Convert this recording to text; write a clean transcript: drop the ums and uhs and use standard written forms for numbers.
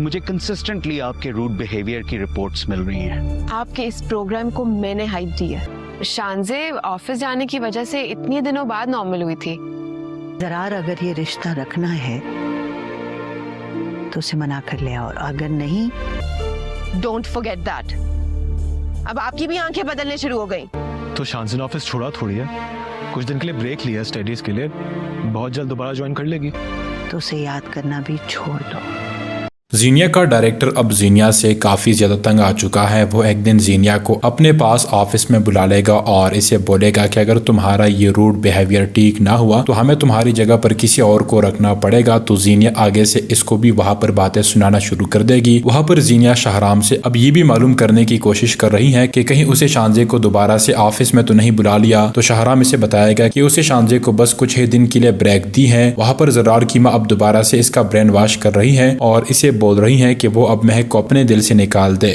मुझे कंसिस्टेंटली आपके rude behaviour की रिपोर्ट्स मिल रही हैं। आपके इस प्रोग्राम को मैंने हाइप दी है। शानजे ऑफिस जाने की वजह से इतने दिनों बाद नॉर्मल हुई थी। जरार अगर ये रिश्ता रखना है तो उसे मना कर ले, और अगर नहीं डोंट फॉरगेट दैट। अब आपकी भी आंखें बदलने शुरू हो गई। तो शानजी ने ऑफिस छोड़ा थोड़ी है, कुछ दिन के लिए ब्रेक लिया स्टडीज के लिए, बहुत जल्द दोबारा ज्वाइन कर लेगी। तो उसे याद करना भी छोड़ दो। जीनिया का डायरेक्टर अब जीनिया से काफ़ी ज़्यादा तंग आ चुका है। वो एक दिन जीनिया को अपने पास ऑफिस में बुला लेगा और इसे बोलेगा कि अगर तुम्हारा ये रूड बिहेवियर ठीक ना हुआ तो हमें तुम्हारी जगह पर किसी और को रखना पड़ेगा। तो जीनिया आगे से इसको भी वहाँ पर बातें सुनाना शुरू कर देगी। वहाँ पर जीनिया शाहराम से अब ये भी मालूम करने की कोशिश कर रही है कि कहीं उसे शानजे को दोबारा से ऑफिस में तो नहीं बुला लिया। तो शाहराम इसे बताएगा कि उसे शानजे को बस कुछ ही दिन के लिए ब्रेक दी है। वहाँ पर जरार की माँ अब दोबारा से इसका ब्रेन वॉश कर रही है और इसे बोल रही है कि वो अब महक को अपने दिल से निकाल दे।